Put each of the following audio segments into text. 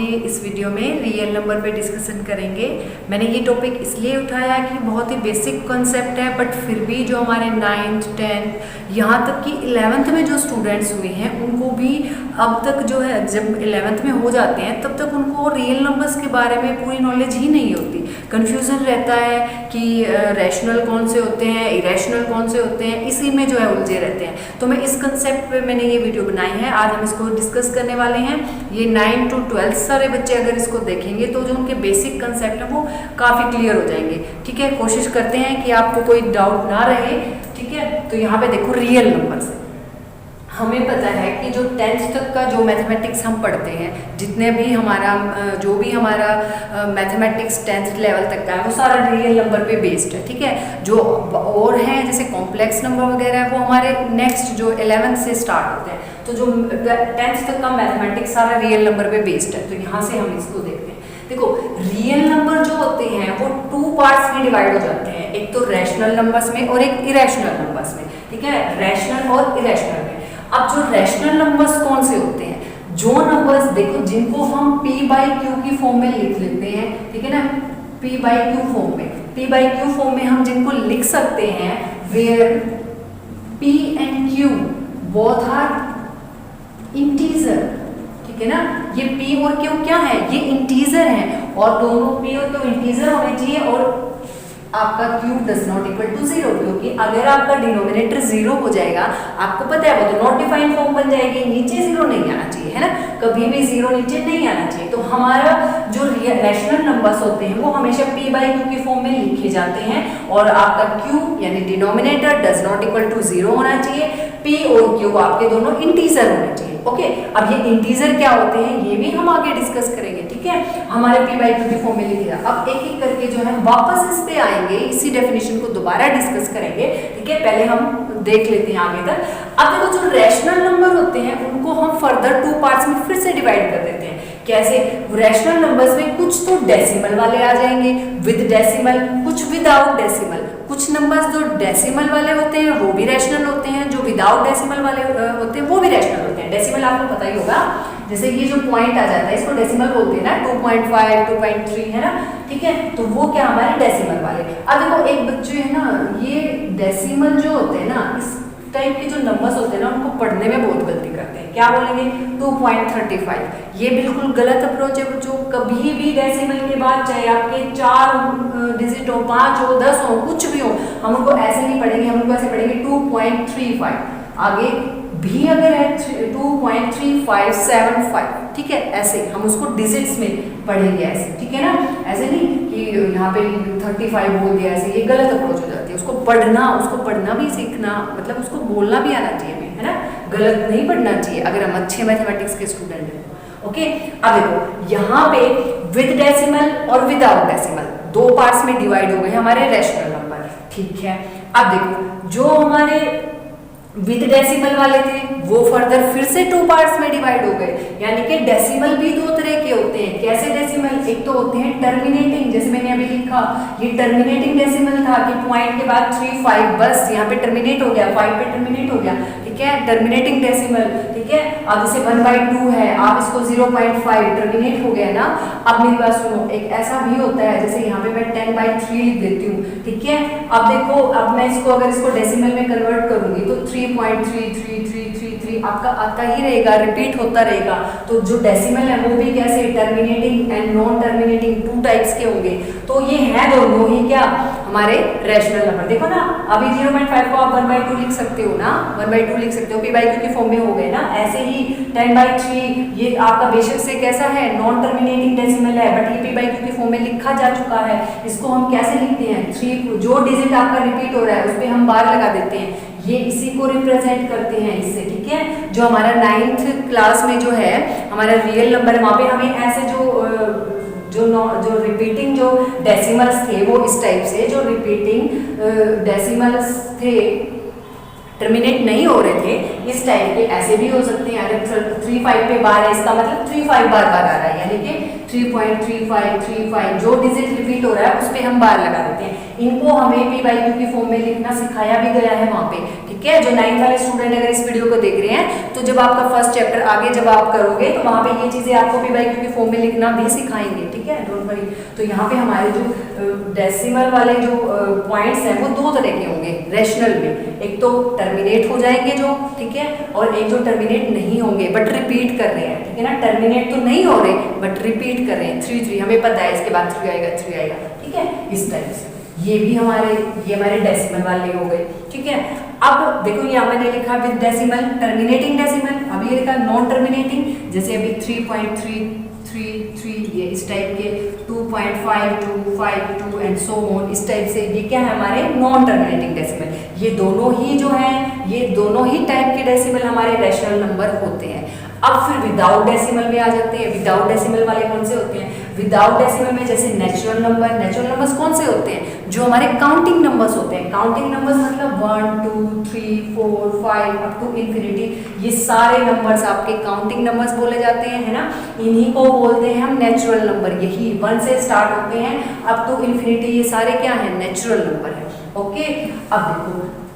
भी इस वीडियो में रियल नंबर पे डिस्कशन करेंगे। मैंने ये टॉपिक इसलिए उठाया कि बहुत ही बेसिक कॉन्सेप्ट है, बट फिर भी जो हमारे 9th 10th यहाँ तक कि 11th में जो स्टूडेंट्स हुए हैं उनको भी अब तक जो है, जब 11th में हो जाते हैं तब तक उनको रियल नंबर्स के बारे में पूरी नॉलेज ही नहीं होती। कन्फ्यूज़न रहता है कि रैशनल कौन से होते हैं, इरेशनल कौन से होते हैं, इसी में जो है उलझे रहते हैं। तो मैं इस कंसेप्ट पे मैंने ये वीडियो बनाई है। आज हम इसको डिस्कस करने वाले हैं। ये 9 to 12 सारे बच्चे अगर इसको देखेंगे तो जो उनके बेसिक कंसेप्ट है वो काफ़ी क्लियर हो जाएंगे। ठीक है, कोशिश करते हैं कि आपको कोई डाउट ना रहे। ठीक है, तो यहाँ पे देखो रियल नंबर्स हमें पता है कि जो 10th तक का जो मैथमेटिक्स हम पढ़ते हैं, जितने भी हमारा जो भी हमारा मैथमेटिक्स 10th लेवल तक का है वो सारा रियल नंबर पे बेस्ड है। ठीक है, जो और हैं जैसे कॉम्प्लेक्स नंबर वगैरह है वो हमारे नेक्स्ट जो 11th से स्टार्ट होते हैं। तो जो 10th तक का मैथमेटिक्स सारा रियल नंबर पे बेस्ड है। तो यहाँ से हम इसको देखते हैं। देखो, रियल नंबर जो होते हैं वो 2 पार्ट्स में डिवाइड हो जाते हैं, एक तो रैशनल नंबर्स में और एक इरेशनल नंबर्स में। ठीक है, रैशनल और इरेशनल में। अब जो रैशनल नंबर्स कौन से होते हैं, जो नंबर्स देखो जिनको हम p/q की फॉर्म में लिख लेते हैं। ठीक है ना, p/q फॉर्म में, p/q फॉर्म में हम जिनको लिख सकते हैं where p and q both are integer. ठीक है ना, ये p और q क्या है, ये इंटीजर हैं और दोनों p और q इंटीजर होने चाहिए और आपका q does not equal to 0, क्योंकि अगर आपका डिनोमिनेटर 0 हो जाएगा, आपको पता है वो तो नॉट डिफाइंड फॉर्म बन जाएगी, नीचे 0 नहीं आना चाहिए, है ना, कभी भी 0 नीचे नहीं आना चाहिए। तो हमारा जो रैशनल नंबर्स होते हैं वो हमेशा p/q की फॉर्म में लिखे जाते हैं और आपका q यानी denominator does not equal to 0 होना चाहिए, p और q आपके दोनों इंटीजर होने चाहिए। ओके, अब ये इंटीजर क्या होते हैं ये भी हम आगे डिस्कस करेंगे। ठीक है, हमारे p/q की फॉर्म में लिखे जा। अब एक एक करके जो है वापस इस पे आएंगे, इसी डेफिनेशन को दोबारा डिस्कस करेंगे। ठीक है, पहले हम देख लेते हैं आगे तक। अब देखो, जो रैशनल नंबर होते हैं उनको हम फर्दर 2 पार्ट्स में फिर से डिवाइड कर देते हैं। कैसे, रैशनल नंबर्स में कुछ तो डेसिमल वाले आ जाएंगे विद डेसिमल, कुछ विदाउट डेसिमल। कुछ नंबर्स जो डेसिमल वाले होते हैं वो भी रैशनल होते हैं, जो विदाउट डेसिमल वाले होते हैं वो भी रैशनल होते हैं। डेसिमल आपको पता ही होगा, जैसे ये जो पॉइंट आ जाता है इसको डेसिमल बोलते हैं ना, 2.5 2.3 है ना। ठीक है, तो वो क्या हमारे डेसिमल वाले। अब देखो, एक बच्चे है ना, ये डेसिमल जो होते हैं ना, इस टाइप के जो नंबर्स होते हैं ना उनको पढ़ने में बहुत गलती करते हैं। क्या बोलेंगे, 2.35। ये बिल्कुल गलत अप्रोच है बच्चों। कभी भी डेसिमल के बाद चाहे आपके 4 डिजिट हो, 5 हो, 10 हो, कुछ भी हो, हम उनको ऐसे नहीं पढ़ेंगे, हम उनको ऐसे पढ़ेंगे 2.35। आगे भी अगर है 2.3575। ठीक है, ऐसे हम उसको डिजिट्स में पढ़ेंगे ऐसे। ठीक है ना, ऐसे नहीं कि यहाँ पे 35 बोल दिया, ऐसे ये गलत अप्रोच हो जाती है। उसको पढ़ना भी सीखना, मतलब उसको बोलना भी आना चाहिए, है ना, गलत नहीं पढ़ना चाहिए अगर हम अच्छे मैथमेटिक्स के स्टूडेंट हैं। ओके, अब देखो यहाँ पे विद डेसिमल और विदाउट डेसिमल 2 पार्ट्स में डिवाइड हो गए हमारे रैशनल नंबर। ठीक है, अब देखो जो हमारे विद डेसिमल वाले थे वो फर्दर फिर से 2 पार्ट्स में डिवाइड हो गए, यानी कि डेसिमल भी 2 तरह के होते हैं। कैसे डेसिमल, एक तो होते हैं टर्मिनेटिंग, जैसे मैंने अभी लिखा, ये टर्मिनेटिंग डेसिमल था कि पॉइंट के बाद 3-5 बस यहाँ पे टर्मिनेट हो गया, 5 पे टर्मिनेट हो गया। ठीक है, टर्मिनेटिंग डेसिमल। ठीक है, अब जैसे 1/2 है, आप इसको 0.5 टर्मिनेट हो गया ना। अब मेरी बात सुनो, एक ऐसा भी होता है जैसे यहाँ पे मैं 10/3 लिख देती हूँ। ठीक है, अब देखो, अब मैं इसको अगर इसको डेसिमल में कन्वर्ट करूंगी तो 3.3333 आपका आता ही रहेगा, रिपीट होता रहेगा। तो जो डेसिमल है वो भी कैसे, terminating and non terminating, 2 types के होंगे। तो ये है दोनों ही क्या हमारे रैशनल नंबर। देखो ना, अभी 0.5 को आप 1/2 लिख सकते हो ना, 1/2 लिख सकते हो, p/q की फॉर्म में हो गए ना। ऐसे ही 10/3 ये आपका बेशक से कैसा है, नॉन टर्मिनेटिंग डेसिमल है, बट ये p/q की फॉर्म में लिखा जा चुका है। इसको हम कैसे लिखते हैं, 3 जो डिजिट आपका रिपीट हो रहा है उस पर हम बार लगा देते हैं, ये इसी को रिप्रेजेंट करते हैं इससे। ठीक है, जो हमारा 9th क्लास में जो है हमारा रियल नंबर, वहाँ पे हमें ऐसे जो रिपीटिंग जो डेसिमल्स थे वो इस टाइप से, जो रिपीटिंग डेसिमल्स थे टर्मिनेट नहीं हो रहे थे, इस टाइप के ऐसे भी हो सकते हैं। अगर 3-5 पे बार है, इसका मतलब 3-5 बार आ रहा है, यानी कि 3.3535 जो डिजिट रिपीट हो रहा है उस पर हम बार लगा देते हैं। इनको हमें p/q की फॉर्म में लिखना सिखाया भी गया है वहाँ पे। ठीक ठीक है। जो 9th वाले स्टूडेंट अगर इस वीडियो को देख रहे हैं तो जब आपका फर्स्ट चैप्टर आगे जब आप करोगे तो वहां पे ये चीजें आपको भी भाई क्योंकि फॉर्म में लिखना भी सिखाएंगे, ठीक है, डोंट वरी। तो यहाँ पे हमारे जो डेसिमल वाले जो पॉइंट्स हैं वो दो तरह के होंगे रेशनल में, एक तो टर्मिनेट हो जाएंगे जो, ठीक है, और एक जो टर्मिनेट नहीं होंगे बट रिपीट कर रहे हैं, ठीक है ना। टर्मिनेट तो नहीं हो रहे बट रिपीट कर रहे हैं, 3 3 हमें पता है इसके बाद 3 आएगा 3 आएगा, ठीक है, इस टाइप से। ये भी हमारे डेसिमल वाले हो गए, ठीक है। अब देखो यहाँ मैंने लिखा विद डेसिमल, टर्मिनेटिंग डेसिमल, अब ये लिखा नॉन टर्मिनेटिंग, जैसे अभी 3.333 ये इस टाइप के 2.5252 एंड सो ऑन, इस टाइप से ये क्या है हमारे नॉन टर्मिनेटिंग डेसिमल। ये दोनों ही जो हैं ये दोनों ही टाइप के डेसिमल हमारे रैशनल नंबर होते हैं। अब फिर विदाउट डेसिमल में आ जाते हैं। विदाउट डेसिमल वाले कौन से होते हैं? विदाउट डेसिमल में जैसे नेचुरल नंबर्स कौन से होते हैं? जो हमारे काउंटिंग नंबर्स होते हैं। काउंटिंग नंबर्स मतलब 1 2 3 4 5 अप टू इन्फिनिटी, ये सारे नंबर्स आपके काउंटिंग नंबर्स बोले जाते हैं, है ना। इन्हीं को बोलते हैं हम नेचुरल नंबर। यही 1 से स्टार्ट होते हैं अप टू इन्फिनिटी, ये सारे क्या है? नेचुरल नंबर है। ओके, अब देखो,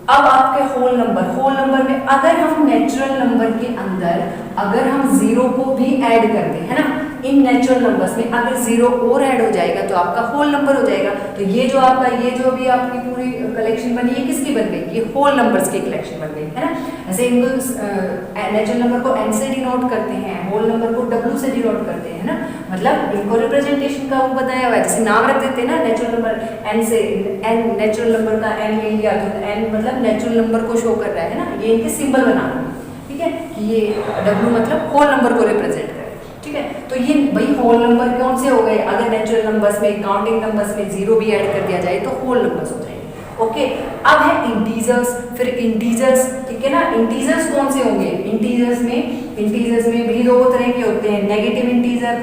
अब आपके होल नंबर में अगर हम नेचुरल नंबर के अंदर अगर हम जीरो को भी ऐड कर दें, है ना, इन नेचुरल नंबर्स में अगर जीरो और ऐड हो जाएगा तो आपका होल नंबर हो जाएगा। तो ये जो आपका ये जो भी आपकी पूरी कलेक्शन बनी है किसकी बन गई? ये होल नंबर्स की कलेक्शन बन गई, है ना। ऐसे इनको नेचुरल नंबर को n से डिनोट करते हैं, होल नंबर को w से डिनोट करते हैं, है ना। मतलब इनको रिप्रेजेंटेशन का वो बताया हुआ है, जैसे नाम रख देते हैं ना नेचुरल नंबर n से, n नेचुरल नंबर का n ले लिया तो n मतलब नेचुरल नंबर को शो कर रहा है ना, ये इनके सिंबल बना रहा है, ठीक है, कि ये w मतलब होल नंबर को रिप्रेजेंट कर रहा है, ठीक है। तो ये भाई होल नंबर कौन से हो गए? अगर नेचुरल नंबर्स में काउंटिंग नंबर्स में जीरो भी ऐड कर दिया जाए तो होल नंबर्स हो जाएंगे। ओके, अब है इंटीजर्स, फिर इंटीजर्स, ठीक है ना। इंटीजर्स कौन से होंगे? इंटीजर्स में भी दो तरह के होते हैं, नेगेटिव इंटीजर,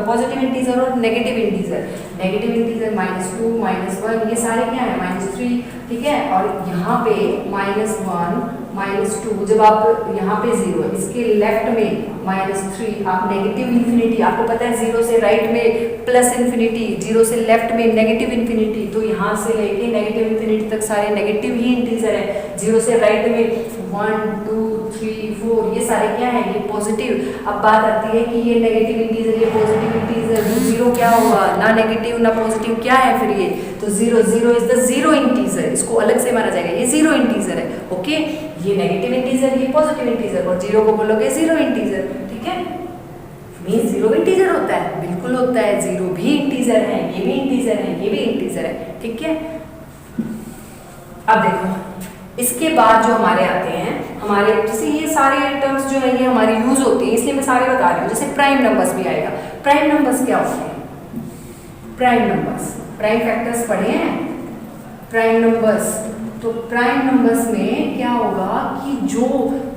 पॉजिटिव इंटीजर और नेगेटिव इंटीजर। नेगेटिव इंटीजर -2 -1 ये सारे क्या है? -3, ठीक है। और यहाँ पे -1 -2 जब आप यहाँ पे 0 इसके लेफ्ट में -3 आप नेगेटिव इन्फिनिटी, आपको पता है 0 से राइट में प्लस इन्फिनिटी, 0 से लेफ्ट में नेगेटिव इन्फिनिटी, तो यहाँ से लेके नेगेटिव इन्फिनिटी तक सारे नेगेटिव ही इंटीजर है। 0 से राइट में 1 2 3 4 ये सारे क्या है? ये पॉजिटिव। अब बात आती है कि ये नेगेटिव इंटीजर, ये पॉजिटिव इंटीजर, 0 क्या होगा? ना नेगेटिव ना पॉजिटिव, क्या है फिर ये? तो 0 इज द जीरो इंटीजर, इसको अलग से माना जाएगा, ये जीरो इंटीजर है। ओके, ये नेगेटिव इंटीजर, ये पॉजिटिव इंटीजर, और 0 को बोलोगे जीरो इंटीजर, ठीक है। मींस जीरो इंटीजर होता है, बिल्कुल होता है, 0 भी इंटीजर है, ये भी इंटीजर है, ये भी इंटीजर है, ठीक है। अब देखो, इसके बाद जो हमारे आते हैं, हमारे जैसे ये सारे टर्म्स जो है ये हमारी यूज होती है, इसलिए मैं सारे बता रही हूँ। जैसे प्राइम नंबर्स भी आएगा। प्राइम नंबर्स क्या होते हैं? प्राइम नंबर्स, प्राइम फैक्टर्स पढ़े हैं प्राइम नंबर्स। तो प्राइम नंबर्स में क्या होगा कि जो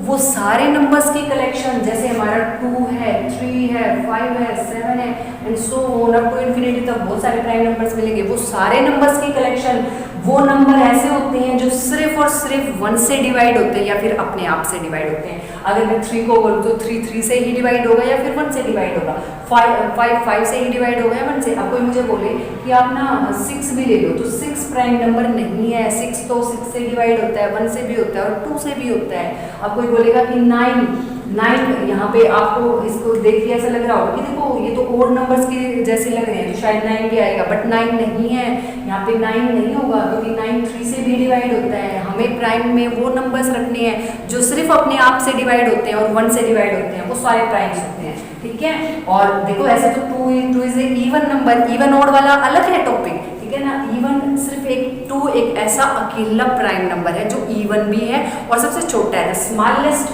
वो सारे नंबर्स की कलेक्शन, जैसे हमारा 2 है, 3 है, 5 है, 7 है and so on up to infinity तक बहुत सारे प्राइम नंबर्स मिलेंगे। वो सारे नंबर्स की कलेक्शन, वो नंबर ऐसे होते हैं जो सिर्फ और सिर्फ 1 से डिवाइड होते हैं या फिर अपने आप से डिवाइड होते हैं। अगर मैं 3 को बोलूँ तो 3 से ही डिवाइड होगा या फिर 1 से डिवाइड होगा, 5 से ही डिवाइड होगा या 1 से। अब कोई मुझे बोले कि आप ना 6 भी ले लो, तो 6 प्राइम नंबर नहीं है। 6 तो 6 से डिवाइड होता है, 1 से भी होता है और 2 से भी होता है। अब कोई बोलेगा कि 9 यहाँ पे आपको इसको देख के ऐसा लग रहा होगा कि देखो ये तो ओड नंबर्स के जैसे लग रहे हैं, तो शायद 9 भी आएगा, बट 9 नहीं है, यहाँ पे 9 नहीं होगा क्योंकि 9 3 से भी डिवाइड होता है। हमें प्राइम में वो नंबर्स रखने हैं जो सिर्फ अपने आप से डिवाइड होते हैं और 1 से डिवाइड होते हैं, वो सारे प्राइम्स होते हैं, ठीक है। और देखो ऐसे तो 2 is a even number, even odd वाला अलग है टॉपिक, ठीक है ना। इवन सिर्फ एक 2 एक ऐसा अकेला प्राइम नंबर है जो इवन भी है और सबसे छोटा है। स्मॉलेस्ट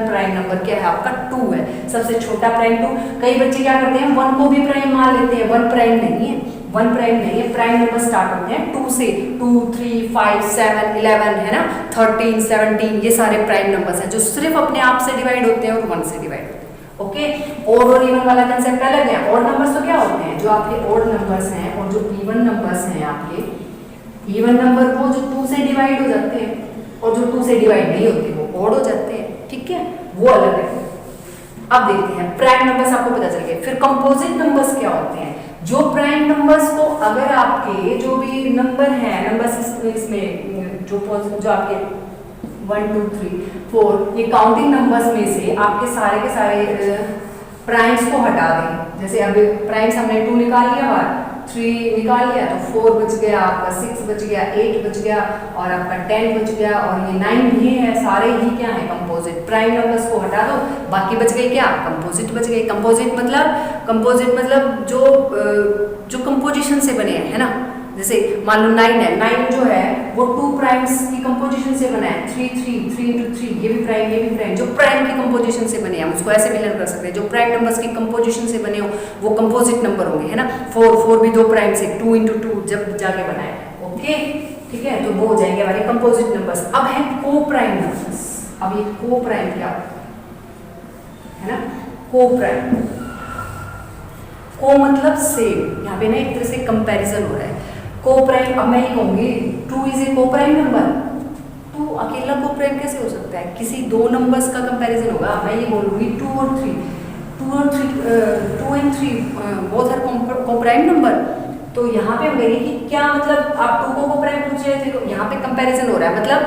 प्राइम नंबर क्या है आपका? 2 है, सबसे छोटा प्राइम 2। कई बच्चे क्या करते हैं 1 को भी प्राइम मान लेते हैं, 1 प्राइम नहीं है, 1 प्राइम नहीं है। प्राइम नंबर स्टार्ट होते हैं 2 से, 2 3 5 7 11 है ना, 13 17 ये सारे प्राइम नंबर्स हैं जो सिर्फ अपने आप से डिवाइड होते हैं और 1 से डिवाइड होते हैं। ओके, ओड और इवन वाला कंसेप्ट अलग है। ओड नंबर्स तो क्या होते हैं? जो आपके ओड नंबर्स हैं और जो इवन नंबर्स हैं आपके, इवन नंबर वो जो 2 से डिवाइड हो जाते हैं और जो 2 से डिवाइड नहीं होते वो ओड हो जाते हैं, ठीक है, वो अलग है। अब देखते हैं प्राइम नंबर्स, आपको पता चल गया। फिर कंपोजिट नंबर्स क्या होते हैं? जो प्राइम नंबर्स को अगर आपके जो भी नंबर हैं, नंबर्स इसमें जो आपके 1 2 3 4 ये काउंटिंग नंबर्स में से आपके सारे के सारे प्राइम्स को हटा दें। जैसे अभी प्राइम्स हमने 2 निकाल लिया बाहर, 3 निकाल लिया तो 4 बच गया, आपका 6 बच गया, 8 बच गया और आपका 10 बच गया और ये 9 भी है। सारे ही क्या है कंपोजिट। प्राइम नंबर्स को हटा दो, बाकी बच गई क्या कंपोजिट बच गई। कंपोजिट मतलब जो कंपोजिशन से बने हैं, है ना। जैसे मान लो 9 है, 9 जो है वो 2 प्राइम्स की कंपोजिशन से बना है। 3 into 3 ये भी प्राइम, ये भी प्राइम। जो प्राइम की कंपोजिशन से बने हैं हम उसको ऐसे भी लर्न कर सकते हैं, जो प्राइम नंबर्स की कंपोजिशन से बने हो वो कंपोजिट नंबर होंगे, है ना। 4 भी 2 प्राइम से, 2 into 2 जब जाके बना है। ओके ठीक है, तो वो हो जाएंगे हमारे कंपोजिट नंबर्स। अब है को प्राइम नंबर्स। अब ये को प्राइम क्या है ना, को प्राइम, को मतलब सेम। यहाँ पे ना एक तरह से कंपैरिजन हो रहा है। को प्राइम, अब मैं ये कहूंगी 2 इज ए को प्राइम नंबर। 2 अकेला को प्राइम कैसे हो सकता है, किसी 2 नंबर्स का कंपैरिजन होगा। मैं ये बोलूंगी 2 और 3 2 and 3 बोथ आर को प्राइम नंबर। तो यहाँ पे मेरी कि क्या मतलब आप 2 को प्राइम पूछ रहे थे, तो यहाँ पे कंपैरिजन हो रहा है। मतलब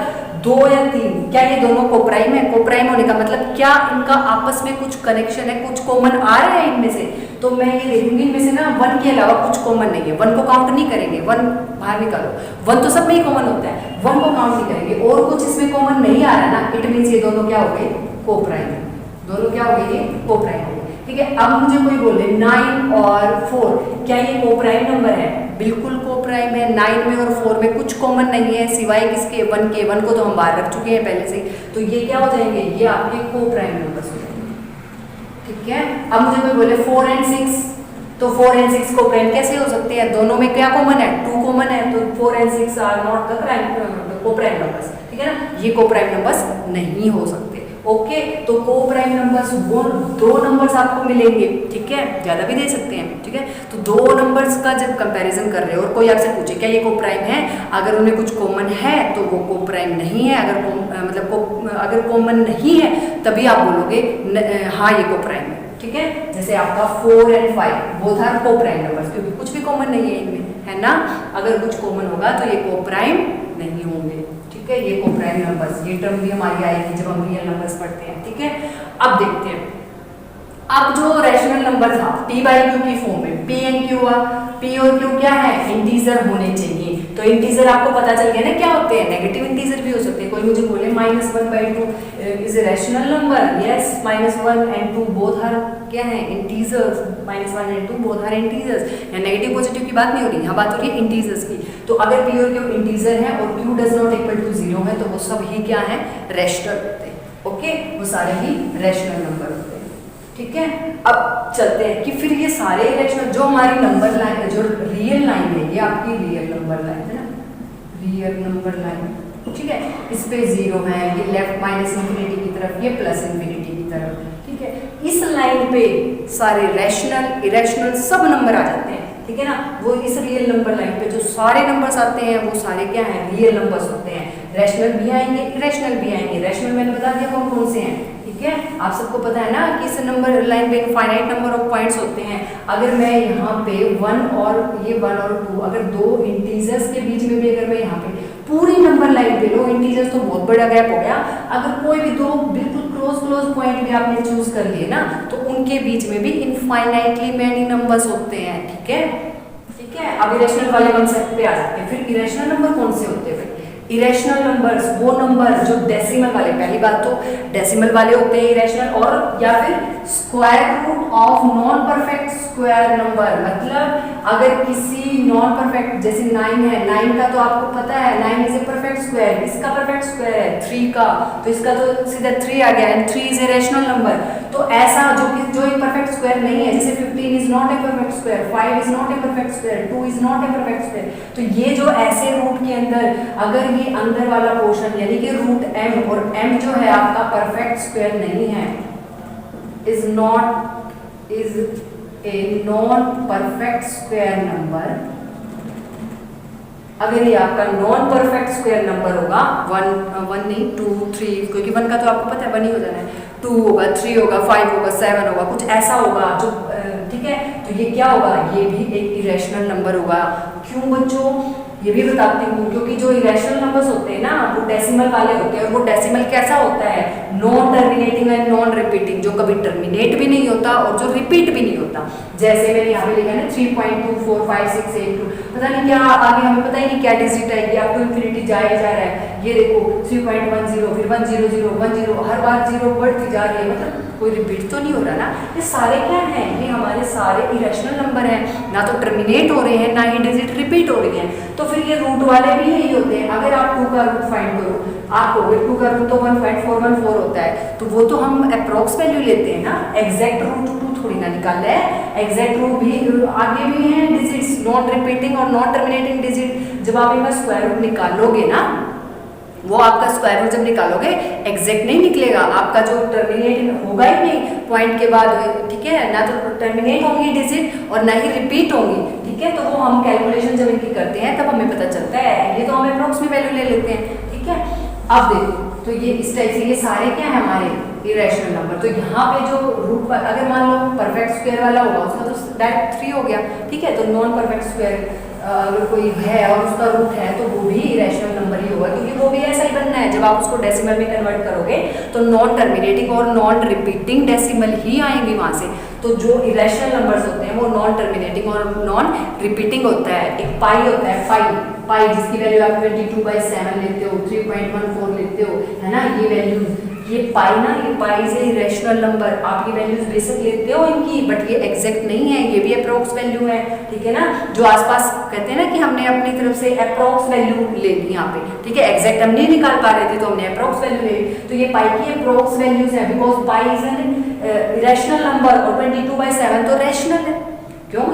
2 या 3 क्या ये दोनों को प्राइम है। को प्राइम होने का मतलब क्या इनका आपस में कुछ कनेक्शन है, कुछ कॉमन आ रहा है इनमें से। तो मैं ये देखूंगी इनमें से ना 1 के अलावा कुछ कॉमन नहीं है। 1 को काउंट नहीं करेंगे, 1 बाहर निकालो। 1 तो सब में ही कॉमन होता है, 1 को काउंट नहीं करेंगे। और कुछ इसमें कॉमन नहीं आ रहा ना, इट मीन्स ये दोनों क्या हो गए को प्राइम। दोनों क्या हो गए, ये को प्राइम हो गए। ठीक है, अब मुझे कोई बोले 9 और 4 क्या ये को प्राइम नंबर है। बिल्कुल को प्राइम है। 9 में और 4 में कुछ कॉमन नहीं है सिवाय किसके, 1 के। 1 को तो हम बाहर रख चुके हैं पहले से, तो ये क्या हो जाएंगे, ये आपके को प्राइम नंबर्स हो जाएंगे। ठीक है, अब मुझे कोई बोले 4 and 6, तो 4 and 6 को प्राइम कैसे हो सकते हैं। दोनों में क्या कॉमन है, 2 कॉमन है। तो 4 and 6 आर नॉट द को प्राइम नंबर्स। ठीक है ना, ये को प्राइम नंबर्स नहीं हो सकते। ओके, तो को प्राइम नंबर्स वो 2 नंबर्स आपको मिलेंगे। ठीक है, ज्यादा भी दे सकते हैं। ठीक है, तो 2 नंबर्स का जब कंपैरिजन कर रहे हो और कोई आपसे पूछे क्या ये को प्राइम है, अगर उन्हें कुछ कॉमन है तो वो को प्राइम नहीं है। अगर कॉमन नहीं है तभी आप बोलोगे हाँ ये को प्राइम है। ठीक है, जैसे आपका 4 and 5 बोथ आर को प्राइम नंबर्स, क्योंकि कुछ भी कॉमन नहीं है इनमें, है ना। अगर कुछ कॉमन होगा तो ये को प्राइम नहीं होंगे। ठीक है, ये को प्राइम नंबर्स, ये टर्म भी हमारी आएगी जब हम रियल नंबर्स पढ़ते हैं। ठीक है, अब देखते हैं। अब जो रैशनल नंबर था p बाई क्यू की फॉर्म में, p एंड q हुआ। p और q क्या है, इंटीजर होने चाहिए। तो इंटीजर आपको पता चल गया ना क्या होते हैं, नेगेटिव इंटीजर भी हो सकते हैं। कोई मुझे बोले -1/2 is a rational number. Yes, -1 and 2 both are क्या है, integers. -1 and 2 both are integers. यहाँ नेगेटिव पॉजिटिव की बात नहीं हो रही, यहाँ बात हो रही है इंटीजर्स की। तो अगर p और q इंटीजर है और q does not equal to 0 है तो वो सब ही क्या है, रैशनल होते हैं। ओके, वो सारे ही रैशनल नंबर होते हैं। ठीक है, अब चलते हैं कि फिर ये सारे रैशनल जो हमारी नंबर लाइन, जो रियल लाइन है, ये आपकी रियल नंबर लाइन है ना, रियल नंबर लाइन। ठीक है, इस पे 0 है, ये लेफ्ट माइनस इंफिनिटी की तरफ, ये प्लस इंफिनिटी की तरफ। ठीक है, इस लाइन पे सारे रैशनल, इरेशनल सब नंबर आ जाते हैं। ठीक है ना, वो इस रियल नंबर लाइन पे जो सारे नंबर्स आते हैं वो सारे क्या हैं, रियल नंबर्स होते हैं। रैशनल भी आएंगे, इरेशनल भी आएंगे। रैशनल मैंने बता दिया कौन कौन से हैं। ठीक है, आप सबको पता है ना कि इस नंबर लाइन पे फाइनाइट नंबर ऑफ पॉइंट्स होते हैं। अगर मैं यहाँ पे 1 और 2 अगर 2 इंटीजर्स के बीच में भी अगर मैं यहाँ पे पूरी नंबर लाइन पे लो, इंटीजर्स तो बहुत बड़ा गैप हो गया। अगर कोई भी 2 बिल्कुल क्लोज पॉइंट भी आपने चूज कर लिए ना, तो उनके बीच में भी इनफाइनाइटली मैनी नंबर्स होते हैं। ठीक है, ठीक है। अब इरेशनल वाले कॉन्सेप्ट पे आ जाते हैं। फिर इरेशनल नंबर कौन से होते हैं? इरेशनल नंबर्स वो नंबर जो डेसिमल वाले, पहली बात तो डेसिमल वाले होते हैं इरेशनल, और या फिर square root of non perfect square number. मतलब अगर किसी नॉन परफेक्ट, जैसे 9 है, 9 का तो आपको पता है 9 इज ए परफेक्ट स्क्वायर, इसका परफेक्ट स्क्वायर है 3 का, तो इसका तो सीधा 3 आ गया, and 3 is a rational number. तो ऐसा जो एक परफेक्ट स्क्वायर नहीं है, जैसे 15 is not a perfect square, 5 is not a perfect square, 2 is not a perfect square. तो ये जो ऐसे रूट के अंदर अगर ये अंदर वाला पोर्शन यानी कि रूट m, और m जो है आपका परफेक्ट स्क्वायर नहीं है, is a non perfect square number. अगर ये आपका नॉन परफेक्ट स्क्वायर नंबर होगा, 1 नहीं 2 3, क्योंकि 1 का तो आपको पता है 1 ही हो जाना है, 2 होगा, 3 होगा, 5 होगा, 7 होगा, कुछ ऐसा होगा जो ठीक है। तो ये क्या होगा, ये भी एक इरेशनल नंबर होगा। क्यों बच्चों, ये भी बताती हूँ, क्योंकि जो इरेशनल नंबर्स होते हैं ना वो डेसिमल वाले होते हैं, और वो डेसिमल कैसा होता है, non terminating and non repeating, जो कभी टर्मिनेट भी नहीं होता और जो रिपीट भी नहीं होता। जैसे मैंने यहाँ पे लिखा है ना 3.24568 पता नहीं क्या आगे, हमें पता ही नहीं क्या डिजिट आएगी, आप तो इन्फिनिटी जाया जा रहा है। ये देखो 3.10 फिर 100 हर बार जीरो बढ़ती जा रही है, मतलब कोई रिपीट तो नहीं हो रहा ना। ये सारे क्या हैं, ये हमारे सारे इरेशनल नंबर हैं, ना तो टर्मिनेट हो रहे हैं ना ही डिजिट रिपीट हो रही हैं। तो फिर ये रूट वाले भी यही होते हैं। अगर आप 2 का रूट फाइंड करो, आप कहोगे 2 का रूट तो 1.414 होता है, तो वो तो हम अप्रॉक्स वैल्यू लेते हैं ना, एग्जैक्ट रूट 2 थोड़ी ना निकालना है। एग्जैक्ट रूट भी आगे भी हैं डिजिट्स, नॉन रिपीटिंग और नॉन टर्मिनेटिंग डिजिट। जब आप इनका स्क्वायर रूट निकालोगे ना, वो आपका स्क्वायर रूट जब निकालोगे एग्जैक्ट नहीं निकलेगा, आपका जो टर्मिनेट होगा ही नहीं पॉइंट के बाद, ठीक है ना, तो टर्मिनेट होंगी डिजिट और ना ही रिपीट होंगी, ठीक है। तो वो हम कैलकुलेशन जब इनकी करते हैं तब हमें पता चलता है, ये तो हम अप्रॉक्स में वैल्यू ले लेते हैं, ठीक है। अब देखो, तो ये इस टाइप से ये सारे क्या है हमारे इरेशनल नंबर। तो यहाँ पे जो रूट पर अगर मान लो परफेक्ट स्क्वायर वाला होगा उसका तो डायरेक्ट 3 हो गया, ठीक है। तो नॉन परफेक्ट स्क्वायर अगर कोई है और उसका रूट है तो वो भी इरेशनल नंबर ही होगा, क्योंकि वो भी ऐसा ही बनना है। जब आप उसको डेसिमल में कन्वर्ट करोगे तो नॉन टर्मिनेटिंग और नॉन रिपीटिंग डेसिमल ही आएंगे वहां से। तो जो इरेशनल नंबर्स होते हैं वो नॉन टर्मिनेटिंग और नॉन रिपीटिंग होता है। एक पाई होता है, पाई जिसकी वैल्यू आप 22/7 लेते हो, 3.14 लेते हो, है ना, ये वैल्यूज, ये पाई ना, ये पाई से इरेशनल नंबर आप ये वैल्यूज बेसिक लेते हो इनकी, बट ये एग्जैक्ट नहीं है, ये भी अप्रॉक्स वैल्यू है, ठीक है ना। जो आसपास कहते हैं ना कि हमने अपनी तरफ से अप्रॉक्स वैल्यू ले ली यहाँ पे, ठीक है, एग्जैक्ट हम नहीं निकाल पा रहे थे तो हमने अप्रॉक्स वैल्यू ले ली। तो ये पाई की अप्रॉक्स वैल्यूज है, because pi is an irrational number और 22/7 तो रैशनल है। क्यों,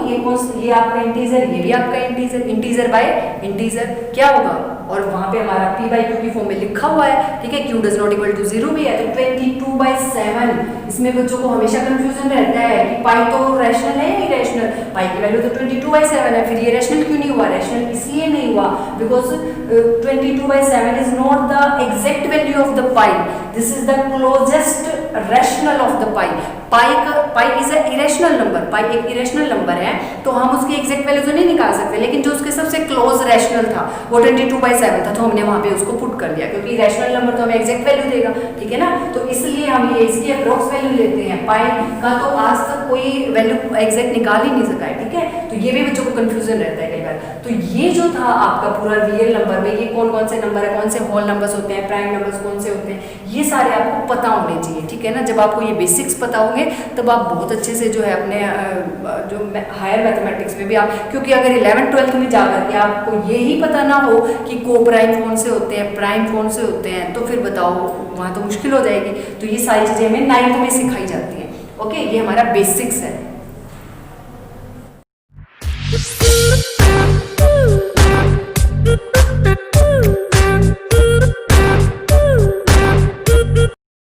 ये आपका इंटीजर, ये भी आपका इंटीजर, इंटीजर बाय इंटीजर क्या होगा, और वहां पे हमारा p/q की फॉर्म में लिखा हुआ है, ठीक है। q does not equal to 0 भी है, तो 22/7। इसमें बच्चों को हमेशा कंफ्यूजन रहता है कि पाई तो रैशनल है या इरेशनल, पाई की वैल्यू तो 22/7 है, फिर ये रैशनल क्यों नहीं हुआ। रैशनल इसलिए नहीं हुआ because 22/7 is not the exact value of the pi, this is the closest rational of the pi. Pi is a irrational number, pi एक इरेशनल नंबर है, तो हम उसकी एग्जैक्ट वैल्यू तो नहीं निकाल सकते, लेकिन जो उसके सबसे क्लोज रैशनल था वो 22/7 था, तो हमने वहां पे उसको पुट कर दिया, क्योंकि रैशनल नंबर तो हमें एग्जैक्ट वैल्यू देगा, ठीक है ना। तो इसलिए हम ये इसकी अप्रॉक्स वैल्यू लेते हैं। पाई का तो आज तक कोई वैल्यू एग्जैक्ट निकाल ही नहीं सका है, ठीक है। तो ये भी बच्चों को कंफ्यूजन रहता है कई बार। तो ये जो था आपका पूरा रियल नंबर में, ये कौन कौन से नंबर है, कौन से होल नंबर्स होते हैं, प्राइम नंबर्स कौन से होते हैं, ये सारे आपको पता होने चाहिए, ठीक है ना। जब आपको ये बेसिक्स पता होंगे तब आप बहुत अच्छे से जो है अपने जो हायर मैथमेटिक्स में भी आप, क्योंकि अगर 11th-12th में जाकर के आपको यही पता ना हो कि को प्राइम कौन से होते हैं, प्राइम कौन से होते हैं, तो फिर बताओ वहाँ तो मुश्किल हो जाएगी। तो ये सारी चीज़ें हमें 9th में सिखाई जाती हैं, ओके। ये हमारा बेसिक्स है।